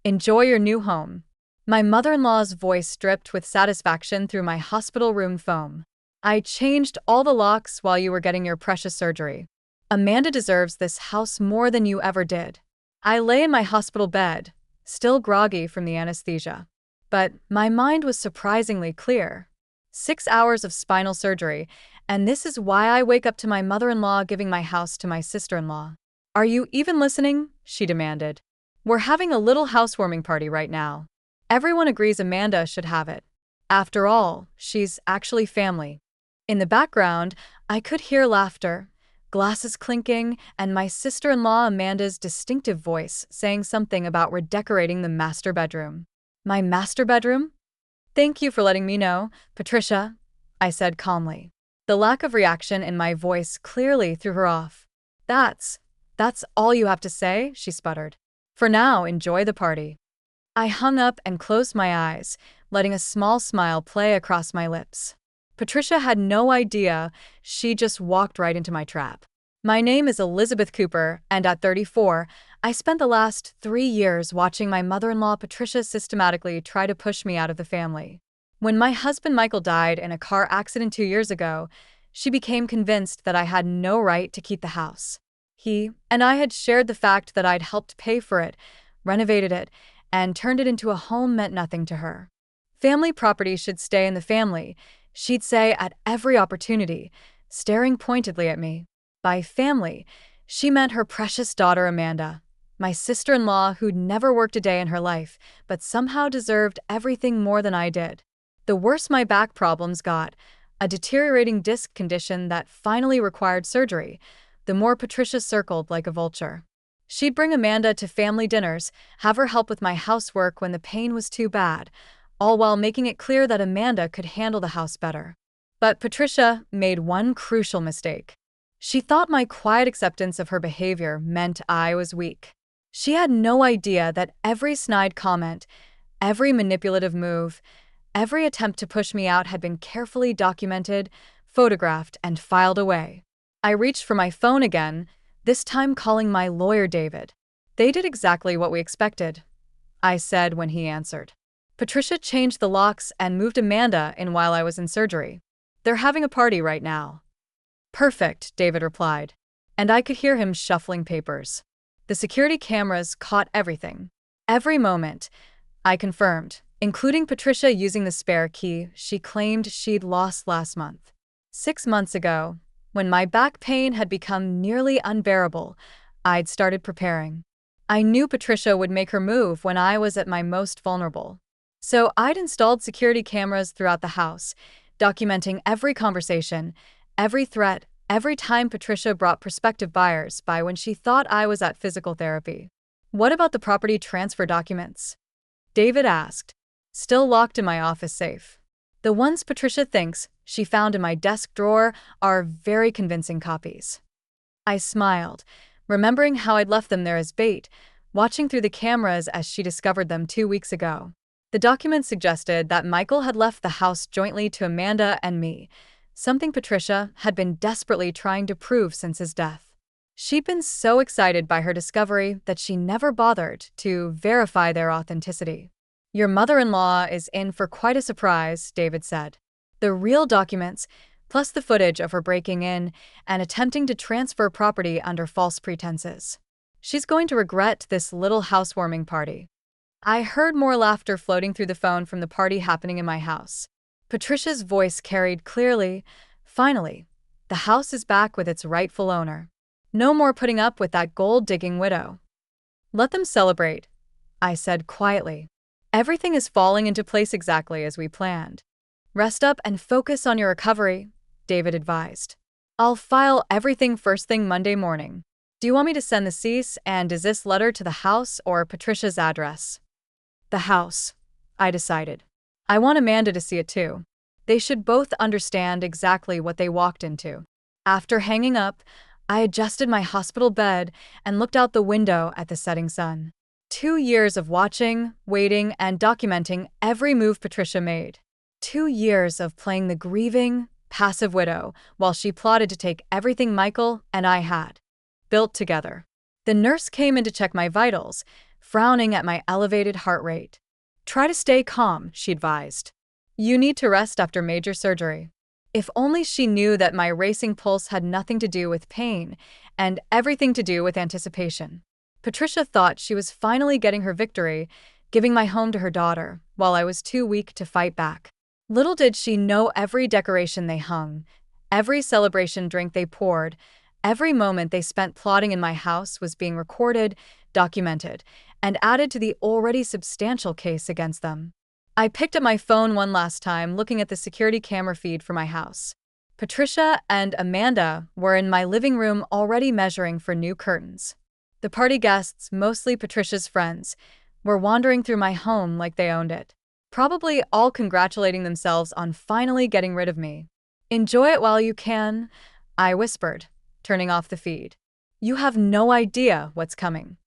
Enjoy your new home. My mother-in-law's voice dripped with satisfaction through my hospital room foam. I changed all the locks while you were getting your precious surgery. Amanda deserves this house more than you ever did. I lay in my hospital bed, still groggy from the anesthesia. But my mind was surprisingly clear. 6 hours of spinal surgery, and this is why I wake up to my mother-in-law giving my house to my sister-in-law. Are you even listening? She demanded. We're having a little housewarming party right now. Everyone agrees Amanda should have it. After all, she's actually family. In the background, I could hear laughter, glasses clinking, and my sister-in-law Amanda's distinctive voice saying something about redecorating the master bedroom. My master bedroom? Thank you for letting me know, Patricia, I said calmly. The lack of reaction in my voice clearly threw her off. That's all you have to say, she sputtered. For now, enjoy the party. I hung up and closed my eyes, letting a small smile play across my lips. Patricia had no idea she just walked right into my trap. My name is Elizabeth Cooper, and at 34, I spent the last 3 years watching my mother-in-law Patricia systematically try to push me out of the family. When my husband Michael died in a car accident 2 years ago, she became convinced that I had no right to keep the house. He and I had shared the fact that I'd helped pay for it, renovated it, and turned it into a home meant nothing to her. Family property should stay in the family, she'd say at every opportunity, staring pointedly at me. By family, she meant her precious daughter Amanda, my sister-in-law who'd never worked a day in her life, but somehow deserved everything more than I did. The worse my back problems got, a deteriorating disc condition that finally required surgery, the more Patricia circled like a vulture. She'd bring Amanda to family dinners, have her help with my housework when the pain was too bad, all while making it clear that Amanda could handle the house better. But Patricia made one crucial mistake. She thought my quiet acceptance of her behavior meant I was weak. She had no idea that every snide comment, every manipulative move, every attempt to push me out had been carefully documented, photographed, and filed away. I reached for my phone again, this time calling my lawyer David. They did exactly what we expected, I said when he answered. Patricia changed the locks and moved Amanda in while I was in surgery. They're having a party right now. Perfect, David replied, and I could hear him shuffling papers. The security cameras caught everything. Every moment, I confirmed, including Patricia using the spare key she claimed she'd lost last month. 6 months ago, when my back pain had become nearly unbearable, I'd started preparing. I knew Patricia would make her move when I was at my most vulnerable. So I'd installed security cameras throughout the house, documenting every conversation, every threat, every time Patricia brought prospective buyers by when she thought I was at physical therapy. What about the property transfer documents? David asked, still locked in my office safe. The ones Patricia thinks she found in my desk drawer are very convincing copies. I smiled, remembering how I'd left them there as bait, watching through the cameras as she discovered them 2 weeks ago. The documents suggested that Michael had left the house jointly to Amanda and me, something Patricia had been desperately trying to prove since his death. She'd been so excited by her discovery that she never bothered to verify their authenticity. Your mother-in-law is in for quite a surprise, David said. The real documents, plus the footage of her breaking in and attempting to transfer property under false pretenses. She's going to regret this little housewarming party. I heard more laughter floating through the phone from the party happening in my house. Patricia's voice carried clearly, finally, the house is back with its rightful owner. No more putting up with that gold-digging widow. Let them celebrate, I said quietly. Everything is falling into place exactly as we planned. Rest up and focus on your recovery, David advised. I'll file everything first thing Monday morning. Do you want me to send the cease and desist letter to the house or Patricia's address? The house, I decided. I want Amanda to see it too. They should both understand exactly what they walked into. After hanging up, I adjusted my hospital bed and looked out the window at the setting sun. 2 years of watching, waiting, and documenting every move Patricia made. 2 years of playing the grieving, passive widow while she plotted to take everything Michael and I had built together. The nurse came in to check my vitals, frowning at my elevated heart rate. Try to stay calm, she advised. You need to rest after major surgery. If only she knew that my racing pulse had nothing to do with pain and everything to do with anticipation. Patricia thought she was finally getting her victory, giving my home to her daughter, while I was too weak to fight back. Little did she know every decoration they hung, every celebration drink they poured, every moment they spent plotting in my house was being recorded, documented, and added to the already substantial case against them. I picked up my phone one last time, looking at the security camera feed for my house. Patricia and Amanda were in my living room already measuring for new curtains. The party guests, mostly Patricia's friends, were wandering through my home like they owned it, probably all congratulating themselves on finally getting rid of me. Enjoy it while you can, I whispered, turning off the feed. You have no idea what's coming.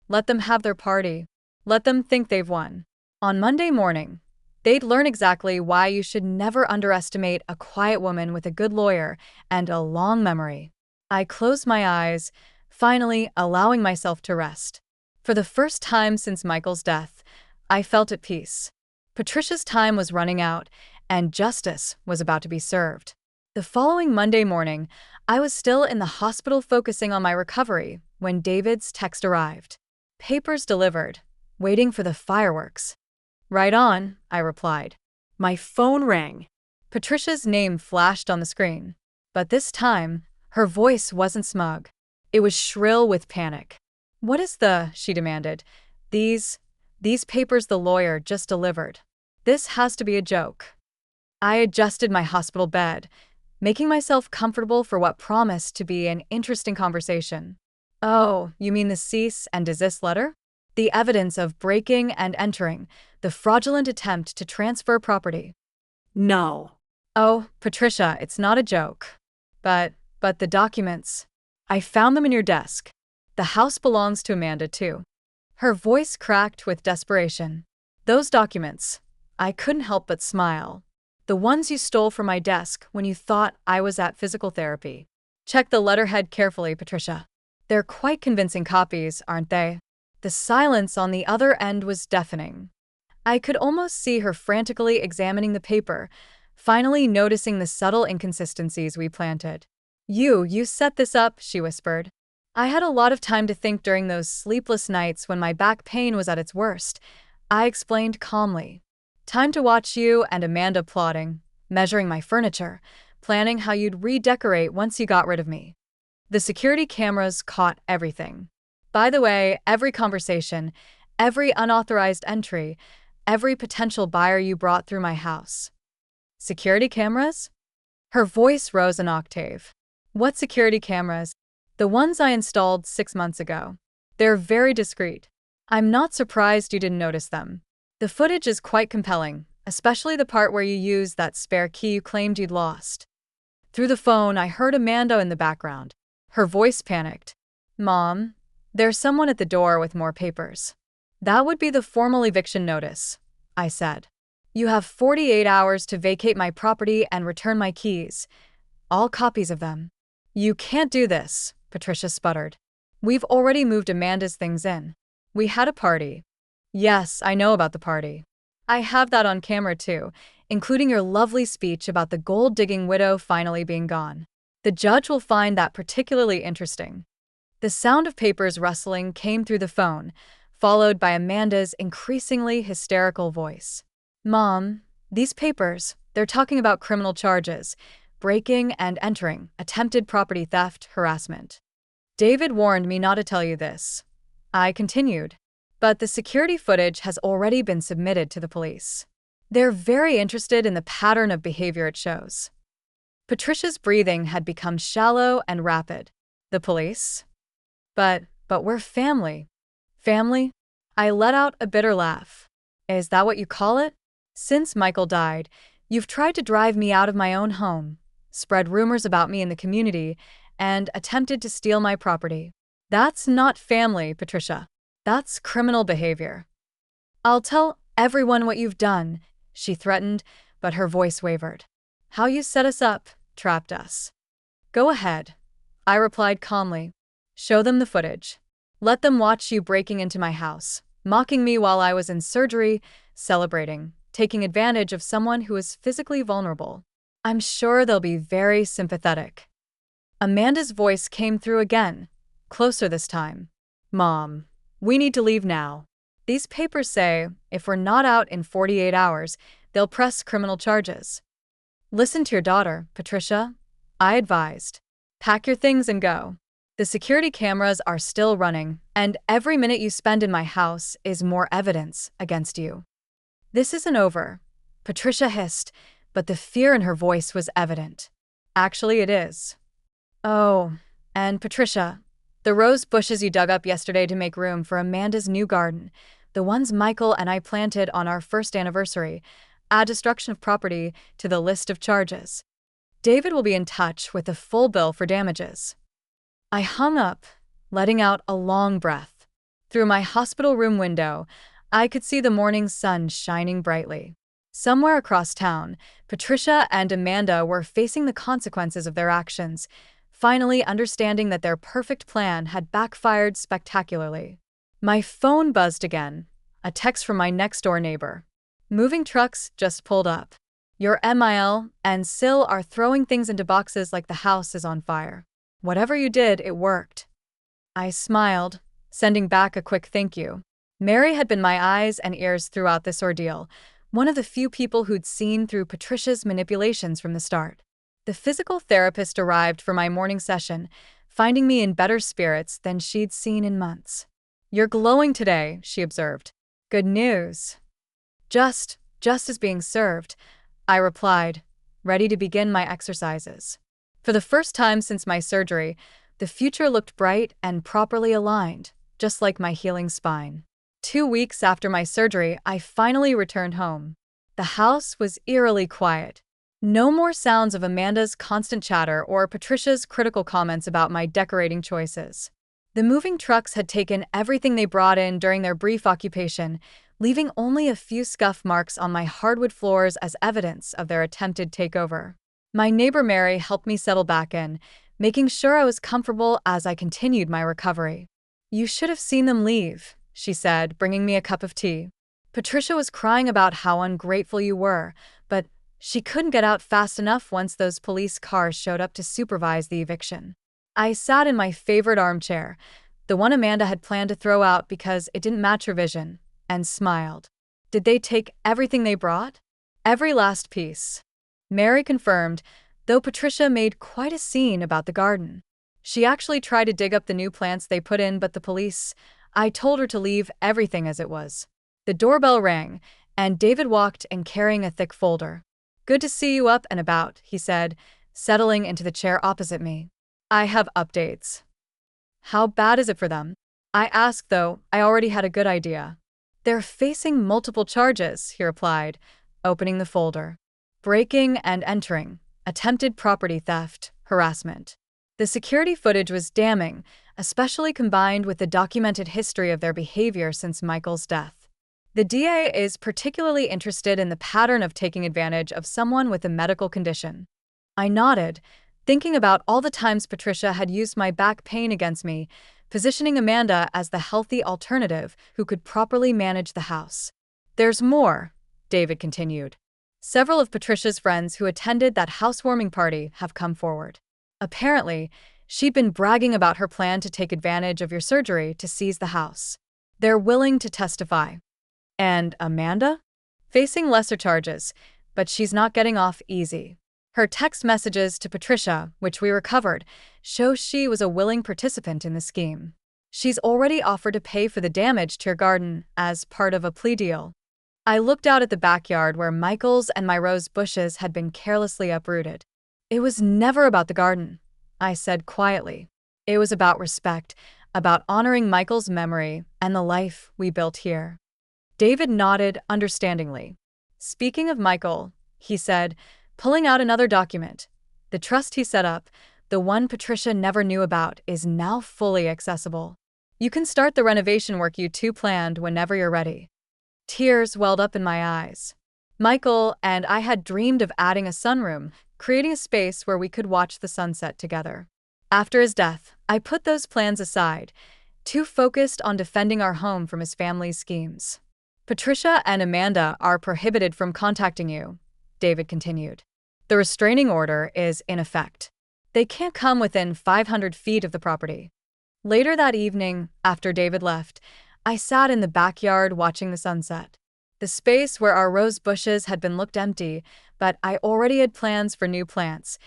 Let them have their party. Let them think they've won. On Monday morning, they'd learn exactly why you should never underestimate a quiet woman with a good lawyer and a long memory. I closed my eyes, finally allowing myself to rest. For the first time since Michael's death, I felt at peace. Patricia's time was running out, and justice was about to be served. The following Monday morning, I was still in the hospital focusing on my recovery when David's text arrived. Papers delivered, waiting for the fireworks. Right on, I replied. My phone rang. Patricia's name flashed on the screen, but this time, her voice wasn't smug. It was shrill with panic. What is she demanded. These papers the lawyer just delivered. This has to be a joke. I adjusted my hospital bed, making myself comfortable for what promised to be an interesting conversation. Oh, you mean the cease and desist letter? The evidence of breaking and entering, the fraudulent attempt to transfer property. No. Oh, Patricia, it's not a joke. But the documents. I found them in your desk. The house belongs to Amanda, too. Her voice cracked with desperation. Those documents. I couldn't help but smile. The ones you stole from my desk when you thought I was at physical therapy. Check the letterhead carefully, Patricia. They're quite convincing copies, aren't they? The silence on the other end was deafening. I could almost see her frantically examining the paper, finally noticing the subtle inconsistencies we planted. You set this up, she whispered. I had a lot of time to think during those sleepless nights when my back pain was at its worst, I explained calmly. Time to watch you and Amanda plotting, measuring my furniture, planning how you'd redecorate once you got rid of me. The security cameras caught everything. By the way, every conversation, every unauthorized entry, every potential buyer you brought through my house. Security cameras? Her voice rose an octave. What security cameras? The ones I installed 6 months ago. They're very discreet. I'm not surprised you didn't notice them. The footage is quite compelling, especially the part where you used that spare key you claimed you'd lost. Through the phone, I heard Amanda in the background. Her voice panicked. Mom, there's someone at the door with more papers. That would be the formal eviction notice, I said. You have 48 hours to vacate my property and return my keys. All copies of them. You can't do this, Patricia sputtered. We've already moved Amanda's things in. We had a party. Yes, I know about the party. I have that on camera too, including your lovely speech about the gold-digging widow finally being gone. The judge will find that particularly interesting. The sound of papers rustling came through the phone, followed by Amanda's increasingly hysterical voice. Mom, these papers, they're talking about criminal charges, breaking and entering, attempted property theft, harassment. David warned me not to tell you this. I continued. But the security footage has already been submitted to the police. They're very interested in the pattern of behavior it shows. Patricia's breathing had become shallow and rapid. The police? But we're family. Family? I let out a bitter laugh. Is that what you call it? Since Michael died, you've tried to drive me out of my own home, spread rumors about me in the community, and attempted to steal my property. That's not family, Patricia. That's criminal behavior. I'll tell everyone what you've done, she threatened, but her voice wavered. How you set us up, trapped us. Go ahead, I replied calmly. Show them the footage. Let them watch you breaking into my house, mocking me while I was in surgery, celebrating, taking advantage of someone who is physically vulnerable. I'm sure they'll be very sympathetic. Amanda's voice came through again, closer this time. Mom, we need to leave now. These papers say if we're not out in 48 hours, they'll press criminal charges. Listen to your daughter, Patricia, I advised. Pack your things and go. The security cameras are still running, and every minute you spend in my house is more evidence against you. This isn't over, Patricia hissed, but the fear in her voice was evident. Actually, it is. Oh, and Patricia, the rose bushes you dug up yesterday to make room for Amanda's new garden, the ones Michael and I planted on our first anniversary, add destruction of property to the list of charges. David will be in touch with a full bill for damages. I hung up, letting out a long breath. Through my hospital room window, I could see the morning sun shining brightly. Somewhere across town, Patricia and Amanda were facing the consequences of their actions, finally understanding that their perfect plan had backfired spectacularly. My phone buzzed again, a text from my next-door neighbor. Moving trucks just pulled up. Your MIL and Sil are throwing things into boxes like the house is on fire. Whatever you did, it worked. I smiled, sending back a quick thank you. Mary had been my eyes and ears throughout this ordeal, one of the few people who'd seen through Patricia's manipulations from the start. The physical therapist arrived for my morning session, finding me in better spirits than she'd seen in months. You're glowing today, she observed. Good news. Just as being served, I replied, ready to begin my exercises. For the first time since my surgery, the future looked bright and properly aligned, just like my healing spine. 2 weeks after my surgery, I finally returned home. The house was eerily quiet. No more sounds of Amanda's constant chatter or Patricia's critical comments about my decorating choices. The moving trucks had taken everything they brought in during their brief occupation, leaving only a few scuff marks on my hardwood floors as evidence of their attempted takeover. My neighbor Mary helped me settle back in, making sure I was comfortable as I continued my recovery. You should have seen them leave, she said, bringing me a cup of tea. Patricia was crying about how ungrateful you were, but she couldn't get out fast enough once those police cars showed up to supervise the eviction. I sat in my favorite armchair, the one Amanda had planned to throw out because it didn't match her vision, and smiled. Did they take everything they brought? Every last piece. Mary confirmed, though Patricia made quite a scene about the garden. She actually tried to dig up the new plants they put in, but the police, I told her to leave everything as it was. The doorbell rang, and David walked in carrying a thick folder. Good to see you up and about, he said, settling into the chair opposite me. I have updates. How bad is it for them? I asked, though I already had a good idea. They're facing multiple charges, he replied, opening the folder. Breaking and entering, attempted property theft, harassment. The security footage was damning, especially combined with the documented history of their behavior since Michael's death. The DA is particularly interested in the pattern of taking advantage of someone with a medical condition. I nodded, thinking about all the times Patricia had used my back pain against me, positioning Amanda as the healthy alternative who could properly manage the house. There's more, David continued. Several of Patricia's friends who attended that housewarming party have come forward. Apparently, she'd been bragging about her plan to take advantage of your surgery to seize the house. They're willing to testify. And Amanda? Facing lesser charges, but she's not getting off easy. Her text messages to Patricia, which we recovered, show she was a willing participant in the scheme. She's already offered to pay for the damage to your garden as part of a plea deal. I looked out at the backyard where Michael's and my rose bushes had been carelessly uprooted. It was never about the garden, I said quietly. It was about respect, about honoring Michael's memory and the life we built here. David nodded understandingly. Speaking of Michael, he said, pulling out another document, the trust he set up, the one Patricia never knew about, is now fully accessible. You can start the renovation work you two planned whenever you're ready. Tears welled up in my eyes. Michael and I had dreamed of adding a sunroom, creating a space where we could watch the sunset together. After his death, I put those plans aside, too focused on defending our home from his family's schemes. Patricia and Amanda are prohibited from contacting you, David continued. The restraining order is in effect. They can't come within 500 feet of the property. Later that evening, after David left, I sat in the backyard watching the sunset. The space where our rose bushes had been looked empty, but I already had plans for new plants,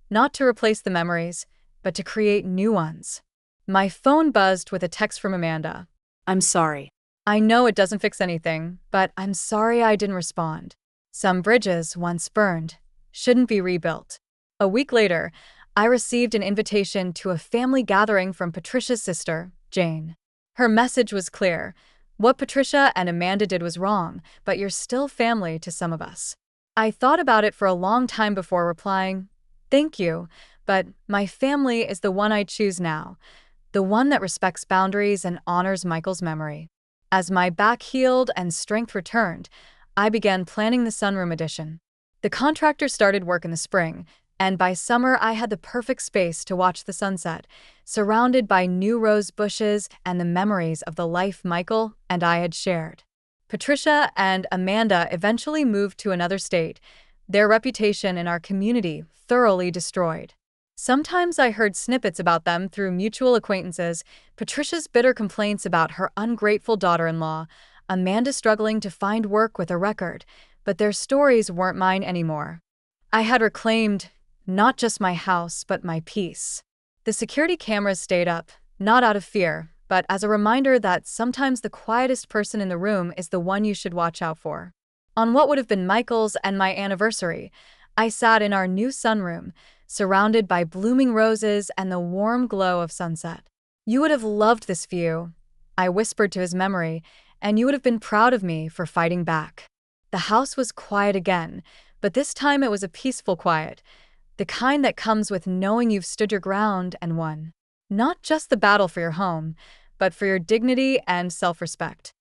not to replace the memories, but to create new ones. My phone buzzed with a text from Amanda. I'm sorry. I know it doesn't fix anything, but I'm sorry I didn't respond. Some bridges, once burned, shouldn't be rebuilt. A week later, I received an invitation to a family gathering from Patricia's sister, Jane. Her message was clear. What Patricia and Amanda did was wrong, but you're still family to some of us. I thought about it for a long time before replying, thank you, but my family is the one I choose now, the one that respects boundaries and honors Michael's memory. As my back healed and strength returned, I began planning the sunroom addition. The contractor started work in the spring, and by summer I had the perfect space to watch the sunset, surrounded by new rose bushes and the memories of the life Michael and I had shared. Patricia and Amanda eventually moved to another state, their reputation in our community thoroughly destroyed. Sometimes I heard snippets about them through mutual acquaintances, Patricia's bitter complaints about her ungrateful daughter-in-law, Amanda struggling to find work with a record, but their stories weren't mine anymore. I had reclaimed not just my house, but my peace. The security cameras stayed up, not out of fear, but as a reminder that sometimes the quietest person in the room is the one you should watch out for. On what would have been Michael's and my anniversary, I sat in our new sunroom, surrounded by blooming roses and the warm glow of sunset. You would have loved this view, I whispered to his memory, and you would have been proud of me for fighting back. The house was quiet again, but this time it was a peaceful quiet, the kind that comes with knowing you've stood your ground and won. Not just the battle for your home, but for your dignity and self-respect.